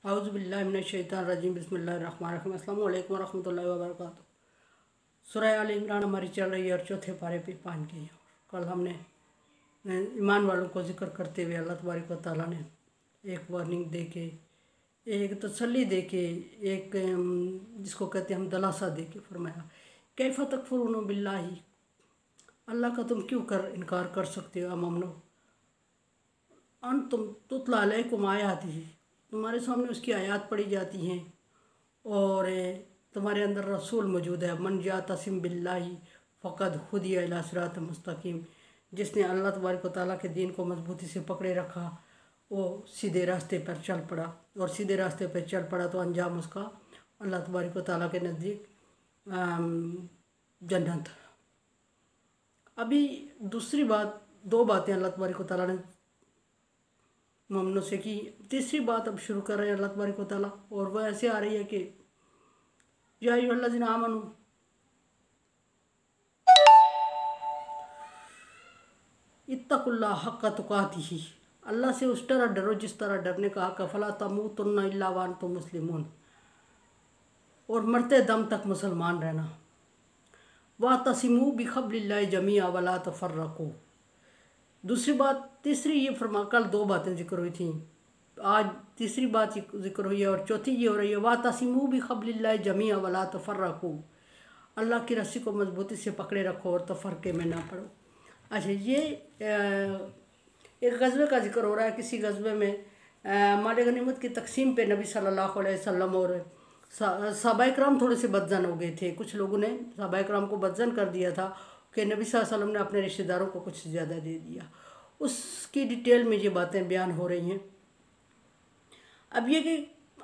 औज़ुबिल्लाहिमिनश्शैतानिर्रजीम बिस्मिल्लाहिर्रहमानिर्रहीम अस्सलामु अलैकुम वरहमतुल्लाहि वबरकातुहू। सूरह आल इमरान हमारी चल रही है और चौथे पारे पे पहुंच गई है। कल हमने ईमान वालों को जिक्र करते हुए अल्लाह तबारक व तआला ने एक वार्निंग दे के, एक तसल्ली दे के, एक जिसको कहते हैं हम दलासा दे के फरमाया, कैफ़ तकफ़ुरून बिल्लाहि, अल्लाह का तुम क्यों इनकार कर सकते हो अमनो, तुम तुतला अलैकुम आयातिही, तुम्हारे सामने उसकी आयत पढ़ी जाती हैं और तुम्हारे अंदर रसूल मौजूद है। मन जा तसिम बिल्लाही फ़क़द हुदिया इला सिरात मुस्तकीम, जिसने अल्लाह तबारक व तआला के दीन को मजबूती से पकड़े रखा वो सीधे रास्ते पर चल पड़ा, और सीधे रास्ते पर चल पड़ा तो अंजाम उसका अल्लाह तबारक व तआला के नज़दीक जन्नत। अभी दूसरी बात, दो बातें अल्लाह तबारक व तआला ने मोमिनों से की। तीसरी बात अब शुरू कर रहे हैं अल्लाह तबारक व तआला, और वह ऐसे आ रही है कि या अय्युहल्लज़ीना आमनू इत्तकुल्लाह हक्का तुकातिही, अल्लाह से उस तरह डरो जिस तरह डरने का हक है। फला तमूतुन्ना इल्ला व अंतुम मुस्लिमून, और मरते दम तक मुसलमान रहना। वातसिमू बिहब्लिल्लाहि जमीअ वला तफर्रकू। दूसरी बात, तीसरी ये फरमा, कल दो बातें जिक्र हुई थी, आज तीसरी बात जिक्र हुई है और चौथी ये हो रही है वातसिमू बिहब्लिल्लाहि जमीअ वला तफर्रकू, अल्लाह की रस्सी को मजबूती से पकड़े रखो और तफरके में ना पड़ो। अच्छा, ये एक गज़वे का जिक्र हो रहा है। किसी गज़वे में माल गनीमत की तकसीम पे नबी सल्लल्लाहु अलैहि वसल्लम और सहाबाए किराम थोड़े से बदजन हो गए थे। कुछ लोगों ने सहाबाए किराम को बदजन कर दिया था कि नबी सल्लल्लाहु अलैहि वसल्लम ने अपने रिश्तेदारों को कुछ ज़्यादा दे दिया। उसकी डिटेल में ये बातें बयान हो रही हैं। अब ये कि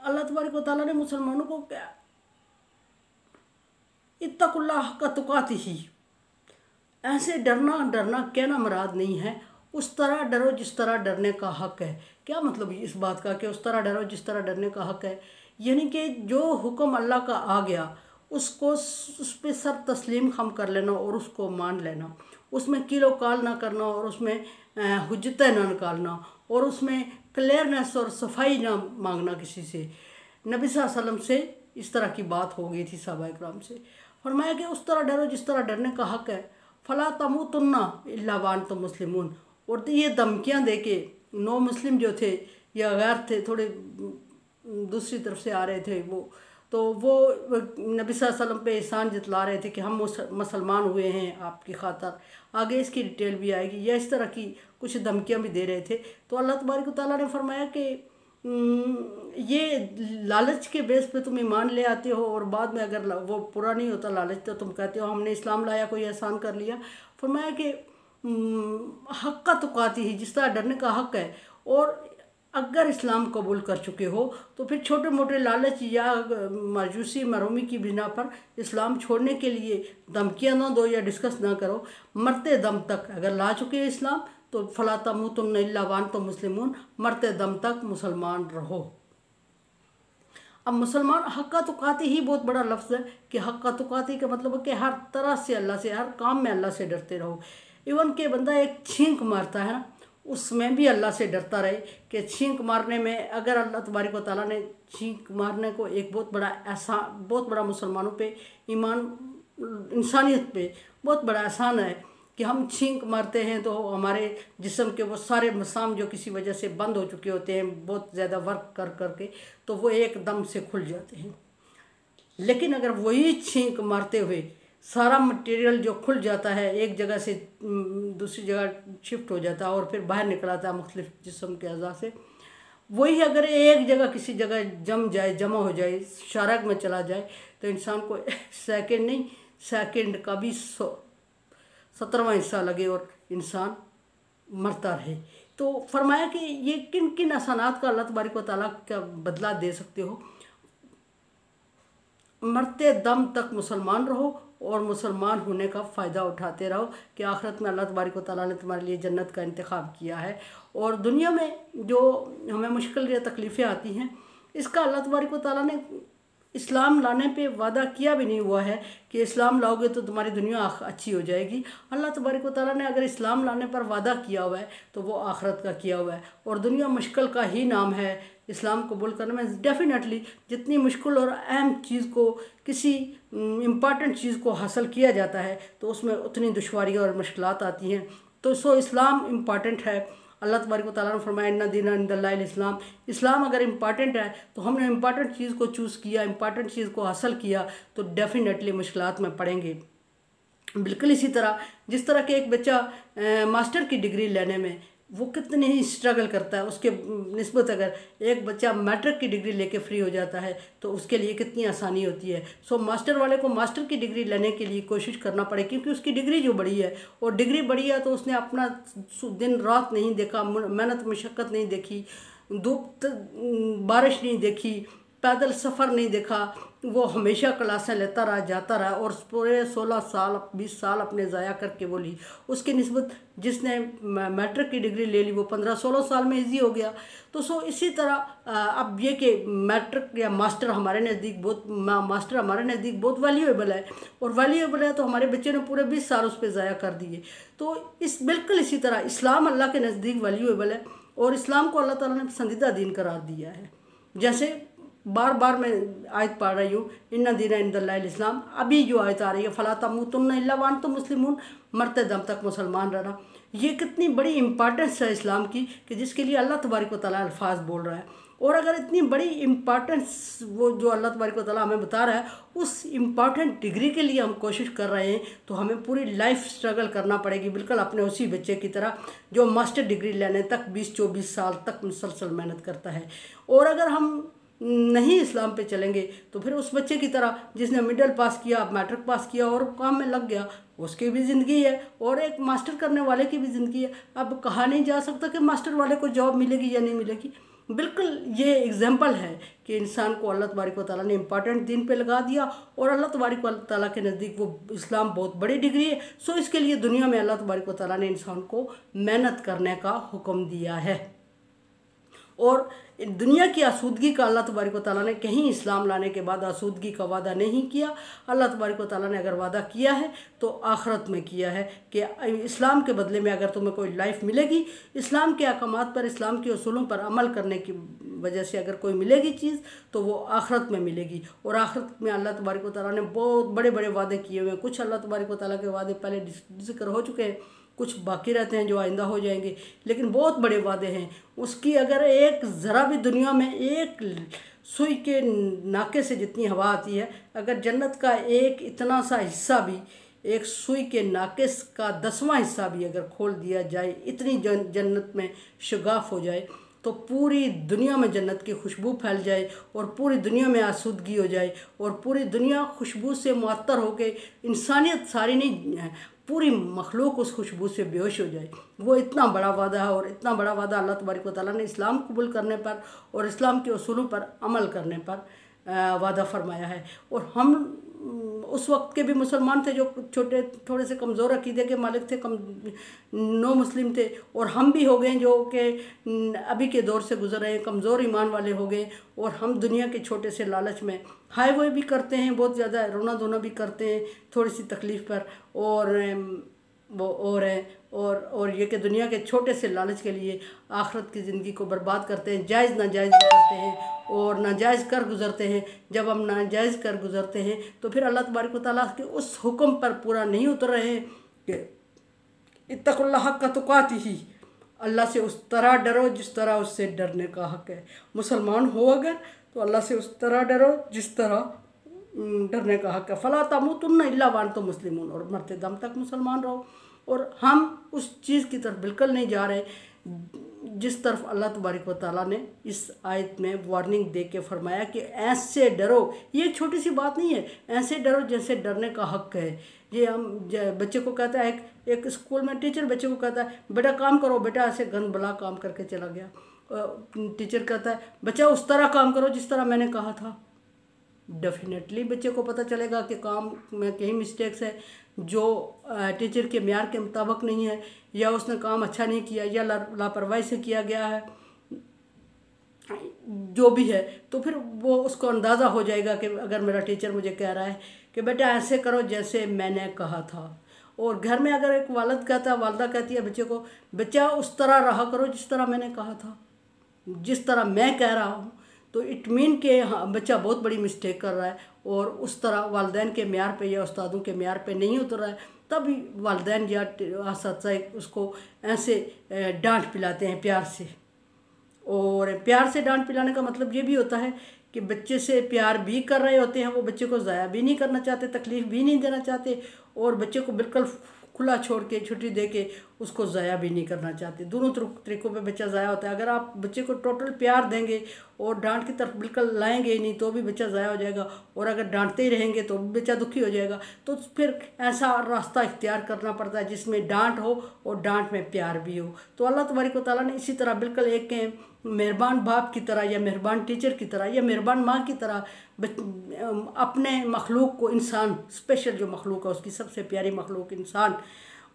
अल्लाह तबारक व तआला ने मुसलमानों को क्या, इत्तकुल्लाह हक्का तुकातिही, ऐसे डरना कहना मुराद नहीं है, उस तरह डरो जिस तरह डरने का हक है। क्या मतलब इस बात का कि उस तरह डरो जिस तरह डरने का हक है, यानी कि जो हुक्म अल्लाह का आ गया उसको उस पर सर तस्लीम खम कर लेना और उसको मान लेना, उसमें किलो काल ना करना और उसमें हुज्जतें ना निकालना और उसमें क्लियरनेस और सफाई ना मांगना किसी से। नबी सल्लल्लाहु अलैहि वसल्लम से इस तरह की बात हो गई थी सहाबाए किराम से। फरमाया कि उस तरह डरो जिस तरह डरने का हक है। फला तमूतुन्ना इल्ला व अंतुम मुस्लिमून, और ये धमकियाँ दे के नो मुस्लिम जो थे या गैर थे, थोड़े दूसरी तरफ से आ रहे थे, वो नबी सल्लल्लाहु अलैहि वसल्लम पे एहसान जतला रहे थे कि हम मुसलमान हुए हैं आपकी खातर। आगे इसकी डिटेल भी आएगी। या इस तरह की कुछ धमकियाँ भी दे रहे थे। तो अल्लाह तबारक व तआला ने फरमाया कि ये लालच के बेस पे तुम ईमान ले आते हो और बाद में अगर वो पूरा नहीं होता लालच तो तुम कहते हो हमने इस्लाम लाया, कोई एहसान कर लिया। फरमाया कि हक़ का तुकाती ही, जिस तरह डरने का हक़ है, और अगर इस्लाम कबूल कर चुके हो तो फिर छोटे मोटे लालच या मायूसी मरूमी की बिना पर इस्लाम छोड़ने के लिए धमकियाँ ना दो या डिस्कस ना करो। मरते दम तक अगर ला चुके हैं इस्लाम तो फला तमूतुन्ना इल्ला व अंतुम मुस्लिमून, मरते दम तक मुसलमान रहो। अब मुसलमान हक्का तुकाती ही बहुत बड़ा लफ्ज़ है कि हक्का तुकाती का मतलब है कि हर तरह से अल्लाह से, हर काम में अल्लाह से डरते रहो। इवन के बंदा एक छींक मारता है ना, उसमें भी अल्लाह से डरता रहे कि छींक मारने में अगर अल्लाह तबारक व तआला ने छींक मारने को एक बहुत बड़ा मुसलमानों पे ईमान, इंसानियत पे बहुत बड़ा एहसान है कि हम छींक मारते हैं तो हमारे जिस्म के वो सारे मसाम जो किसी वजह से बंद हो चुके होते हैं बहुत ज़्यादा वर्क कर करके, तो वो एकदम से खुल जाते हैं। लेकिन अगर वही छींक मारते हुए सारा मटेरियल जो खुल जाता है, एक जगह से दूसरी जगह शिफ्ट हो जाता है और फिर बाहर निकल आता है मुख्तलिफ जिस्म के अज़ा से, वही अगर एक जगह किसी जगह जमा हो जाए, शारक में चला जाए, तो इंसान को सेकंड नहीं, सेकंड का भी 17वां हिस्सा लगे और इंसान मरता रहे। तो फरमाया कि ये किन किन एहसानात का अल्लाह तबारक व तआला का बदला दे सकते हो। मरते दम तक मुसलमान रहो और मुसलमान होने का फ़ायदा उठाते रहो कि आखिरत में अल्लाह तबारक व तआला ने तुम्हारे लिए जन्नत का इंतखाब किया है। और दुनिया में जो हमें मुश्किल या तकलीफ़ें आती हैं, इसका अल्लाह तबारक व तआला ने इस्लाम लाने पे वादा किया भी नहीं हुआ है कि इस्लाम लाओगे तो तुम्हारी दुनिया अच्छी हो जाएगी। अल्लाह तबारक व तआला ने अगर इस्लाम लाने पर वादा किया हुआ है तो वो आखरत का किया हुआ है। और दुनिया मुश्किल का ही नाम है। इस्लाम कबूल करने में डेफिनेटली जितनी मुश्किल और अहम चीज़ को, किसी इम्पॉर्टेंट चीज़ को हासिल किया जाता है तो उसमें उतनी दुश्वारियाँ और मुश्किलात आती हैं। तो इस्लाम इम्पॉर्टेंट है। अल्लाह तबारक व तआला ने फरमाया इन्ना दीना इंदल्लाहिल इस्लाम। इस्लाम अगर इम्पॉर्टेंट है तो हमने इम्पॉर्टेंट चीज़ को चूज़ किया, इम्पॉर्टेंट चीज़ को हासिल किया तो डेफिनेटली मुश्किलात में पड़ेंगे। बिल्कुल इसी तरह जिस तरह के एक बच्चा मास्टर की डिग्री लेने में वो कितनी ही स्ट्रगल करता है, उसके निस्बत अगर एक बच्चा मैट्रिक की डिग्री लेके फ्री हो जाता है तो उसके लिए कितनी आसानी होती है। सो मास्टर वाले को मास्टर की डिग्री लेने के लिए कोशिश करना पड़े, क्योंकि उसकी डिग्री जो बड़ी है और डिग्री बड़ी है तो उसने अपना दिन रात नहीं देखा, मेहनत मशक्क़त नहीं देखी, धूप बारिश नहीं देखी, पैदल सफ़र नहीं देखा, वो हमेशा क्लासें लेता रहा, जाता रहा और पूरे 16 साल 20 साल अपने ज़ाया करके वो ली। उसकी निस्बत जिसने मैट्रिक की डिग्री ले ली वो 15-16 साल में इजी हो गया। तो इसी तरह अब ये कि मैट्रिक या मास्टर हमारे नज़दीक बहुत वैल्यूएबल है, और वैल्यूएबल है तो हमारे बच्चे ने पूरे 20 साल उस पर ज़ाया कर दिए। तो बिल्कुल इसी तरह इस्लाम अल्लाह के नज़दीक वैल्यूएबल है और इस्लाम को अल्लाह ताला ने पसंदीदा दीन करार दिया है। जैसे बार बार मैं आयत पढ़ रही हूँ इन्ना दीना इंदल्लाहिल इस्लाम। अभी जो आयत आ रही है फला तमूतुन्ना इल्ला व अंतुम मुस्लिमून, मरते दम तक मुसलमान रहना। ये कितनी बड़ी इम्पॉर्टेंस है इस्लाम की कि जिसके लिए अल्लाह तबारक व तआला अल्फाज बोल रहा है। और अगर इतनी बड़ी इम्पॉर्टेंस वो जो अल्लाह तबारक व तआला हमें बता रहा है उस इम्पॉर्टेंट डिग्री के लिए हम कोशिश कर रहे हैं तो हमें पूरी लाइफ स्ट्रगल करना पड़ेगी, बिल्कुल अपने उसी बच्चे की तरह जो मास्टर डिग्री लेने तक 20-24 साल तक मुसलसल मेहनत करता है। और अगर हम नहीं इस्लाम पे चलेंगे तो फिर उस बच्चे की तरह जिसने मिडिल पास किया, मैट्रिक पास किया और काम में लग गया, उसकी भी ज़िंदगी है और एक मास्टर करने वाले की भी ज़िंदगी है। अब कहा नहीं जा सकता कि मास्टर वाले को जॉब मिलेगी या नहीं मिलेगी। बिल्कुल ये एग्जाम्पल है कि इंसान को अल्लाह तबारक व तआला ने इम्पॉर्टेंट दिन पे लगा दिया और अल्लाह तबारक व तआला के नज़दीक वो इस्लाम बहुत बड़ी डिग्री है। सो इसके लिए दुनिया में अल्लाह तबारक व तआला ने इंसान को मेहनत करने का हुक्म दिया है। और दुनिया की आसूदगी का अल्लाह तबारक व तआला ने कहीं इस्लाम लाने के बाद आसूदगी का वादा नहीं किया। अल्लाह तबारक व तआला ने अगर वादा किया है तो आखरत में किया है कि इस्लाम के बदले में अगर तुम्हें कोई लाइफ मिलेगी, इस्लाम के अहकामात पर, इस्लाम के उसूलों पर अमल करने की वजह से अगर कोई मिलेगी चीज़ तो वो आखरत में मिलेगी। और आखरत में अल्लाह तबारक व तआला ने बहुत बड़े बड़े वादे किए हुए हैं। कुछ अल्लाह तबारक व तआला के वादे पहले जिक्र हो चुके हैं, कुछ बाकी रहते हैं जो आइंदा हो जाएंगे, लेकिन बहुत बड़े वादे हैं। उसकी अगर एक ज़रा भी दुनिया में एक सुई के नाके से जितनी हवा आती है, अगर जन्नत का एक इतना सा हिस्सा भी, एक सुई के नाके का 10वां हिस्सा भी अगर खोल दिया जाए, इतनी जन्नत में शगाफ हो जाए तो पूरी दुनिया में जन्नत की खुशबू फैल जाए और पूरी दुनिया में आसूदगी हो जाए और पूरी दुनिया खुशबू से मुअत्तर होके, इंसानियत सारी नहीं पूरी मखलूक उस खुशबू से बेहोश हो जाए। वो इतना बड़ा वादा है और इतना बड़ा वादा अल्लाह तबारक व तआला ने इस्लाम कबूल करने पर और इस्लाम के उसूलों पर अमल करने पर वादा फरमाया है। और हम उस वक्त के भी मुसलमान थे जो थोड़े से कमज़ोर अकीदे के मालिक थे, नो मुस्लिम थे, और हम भी हो गए जो कि अभी के दौर से गुजर रहे हैं, कमज़ोर ईमान वाले हो गए। और हम दुनिया के छोटे से लालच में हाय वो भी करते हैं, बहुत ज़्यादा रोना धोना भी करते हैं थोड़ी सी तकलीफ़ पर, और ये कि दुनिया के छोटे से लालच के लिए आखिरत की ज़िंदगी को बर्बाद करते हैं, जायज़ नाजायज़ भी करते हैं और नाजायज़ कर गुज़रते हैं। जब हम नाजायज़ कर गुज़रते हैं तो फिर अल्लाह तबारक व तआला के उस हुक्म पर पूरा नहीं उतर रहे हैं कि इत्तकुल्लाह हक़्क़ तुक़ातिही, अल्लाह से उस तरह डरो जिस तरह उससे डरने का हक़ है। मुसलमान हो अगर तो अल्लाह से उस तरह डरो जिस तरह डरने का हक़ है। फ़ला तमूतुन्ना इल्ला व अंतुम मुस्लिमून, और मरते दम तक मुसलमान रहो। और हम उस चीज़ की तरफ बिल्कुल नहीं जा रहे जिस तरफ अल्लाह तबारक व तआला ने इस आयत में वार्निंग दे के फरमाया कि ऐसे डरो। ये एक छोटी सी बात नहीं है, ऐसे डरो जैसे डरने का हक़ है। ये हम बच्चे को कहता है, एक स्कूल में टीचर बच्चे को कहता है बेटा काम करो, बेटा ऐसे गंद बला काम करके चला गया। टीचर कहता है बच्चा उस तरह काम करो जिस तरह मैंने कहा था। डेफिनेटली बच्चे को पता चलेगा कि काम में कहीं मिस्टेक्स है जो टीचर के म्यार के मुताबिक नहीं है, या उसने काम अच्छा नहीं किया, या लापरवाही से किया गया है, जो भी है, तो फिर वो उसको अंदाज़ा हो जाएगा कि अगर मेरा टीचर मुझे कह रहा है कि बेटा ऐसे करो जैसे मैंने कहा था। और घर में अगर एक वालिद कहता है, वालदा कहती है बच्चे को, बच्चा उस तरह रहा करो जिस तरह मैंने कहा था, जिस तरह मैं कह रहा हूँ, तो इट मीन के हाँ बच्चा बहुत बड़ी मिस्टेक कर रहा है और उस तरह वालिदैन के म्यार पे या उस्तादों के म्यार पे नहीं उतर रहा है, तभी वालिदैन या इस्तिज़ा उसको ऐसे डांट पिलाते हैं प्यार से। और प्यार से डांट पिलाने का मतलब ये भी होता है कि बच्चे से प्यार भी कर रहे होते हैं, वो बच्चे को ज़ाया भी नहीं करना चाहते, तकलीफ़ भी नहीं देना चाहते, और बच्चे को बिल्कुल खुला छोड़ के छुट्टी दे के उसको ज़ाया भी नहीं करना चाहते। दोनों तरीक़ों पे बच्चा ज़ाया होता है। अगर आप बच्चे को टोटल प्यार देंगे और डांट की तरफ बिल्कुल लाएंगे ही नहीं तो भी बच्चा ज़ाया हो जाएगा, और अगर डांटते ही रहेंगे तो भी बच्चा दुखी हो जाएगा। तो फिर ऐसा रास्ता इख्तियार करना पड़ता है जिसमें डांट हो और डांट में प्यार भी हो। तो अल्लाह तबारक व तआला ने इसी तरह बिल्कुल एक मेहरबान बाप की तरह या मेहरबान टीचर की तरह या मेहरबान माँ की तरह अपने मखलूक को, इंसान स्पेशल जो मखलूक है उसकी सबसे प्यारी मखलूक इंसान,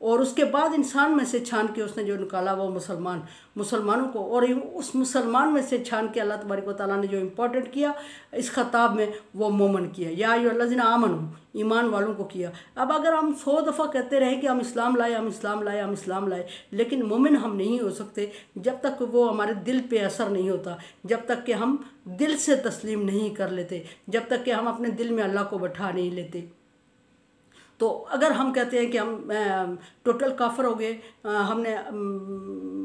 और उसके बाद इंसान में से छान के उसने जो निकाला वो मुसलमानों को, और उस मुसलमान में से छान के अल्लाह तबारक व तआला ने जो इम्पोर्टेंट किया इस खिताब में वो मोमन किया, या अय्युहल्लज़ीना आमनू, ईमान वालों को किया। अब अगर हम 100 दफ़ा कहते रहें कि हम इस्लाम लाए, हम इस्लाम लाए, हम इस्लाम लाए, लेकिन मोमिन हम नहीं हो सकते जब तक वो हमारे दिल पे असर नहीं होता, जब तक कि हम दिल से तस्लीम नहीं कर लेते, जब तक कि हम अपने दिल में अल्लाह को बैठा नहीं लेते। तो अगर हम कहते हैं कि हम टोटल काफिर हो गए, हमने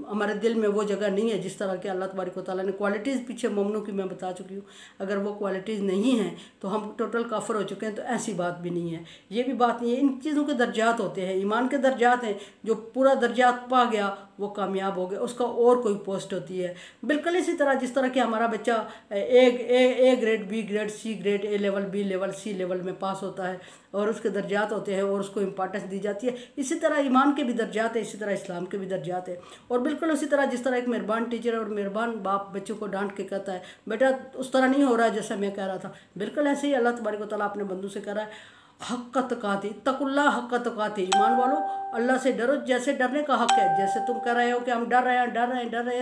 हमारे दिल में वो जगह नहीं है जिस तरह के अल्लाह तबारक व तआला ने क्वालिटीज़ पीछे मोमिनों की मैं बता चुकी हूँ, अगर वो क्वालिटीज़ नहीं हैं तो हम टोटल काफिर हो चुके हैं, तो ऐसी बात भी नहीं है, ये भी बात नहीं है। इन चीज़ों के दर्जात होते हैं, ईमान के दर्जात हैं, जो पूरा दर्जात पा गया वो कामयाब हो गया, उसका और कोई पोस्ट होती है। बिल्कुल इसी तरह जिस तरह कि हमारा बच्चा A grade, B grade, C grade, A level, B level, C level में पास होता है और उसके दर्जात होते हैं और उसको इम्पोर्टेंस दी जाती है, इसी तरह ईमान के भी दर्जात है, इसी तरह इस्लाम के भी दर्जात है। और बिल्कुल उसी तरह जिस तरह एक मेहरबान टीचर और मेहरबान बाप बच्चों को डांट के कहता है बेटा उस तरह नहीं हो रहा है जैसा मैं कह रहा था, बिल्कुल ऐसे ही अल्लाह तबारक व तआला अपने बंदों से कह रहा है हक़ तुक़ाती, तक़ुल्लाह हक़ तुक़ाती, ईमान वालों अल्लाह से डरो जैसे डरने का हक़ है। जैसे तुम कह रहे हो कि हम डर रहे हैं,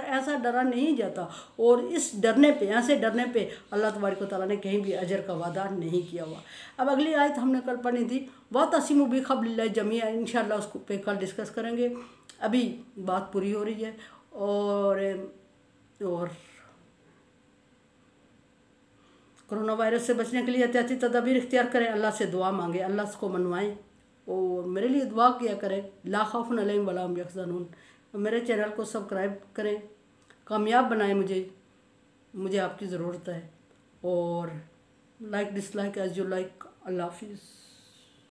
ऐसा डरा नहीं जाता, और इस डरने पे, ऐसे डरने पे अल्लाह तबारक व तआला ने कहीं भी अजर का वादा नहीं किया हुआ। अब अगली आयत हमने कल पढ़ी थी, वातसिमू बिहब्लिल्लाहि जमीअन, इंशाअल्लाह उसको पे कल डिस्कस करेंगे। अभी बात पूरी हो रही है, और कोरोना वायरस से बचने के लिए एहतियाती तदाबीर इख्तियार करें, अल्लाह से दुआ मांगे, अल्लाह को मनवाएं, और मेरे लिए दुआ किया करें, ला खौफुन अलैहिम वला हुम यहज़नून। मेरे चैनल को सब्सक्राइब करें, कामयाब बनाएं मुझे आपकी ज़रूरत है, और like dislike as you like. अल्लाह हाफिज़।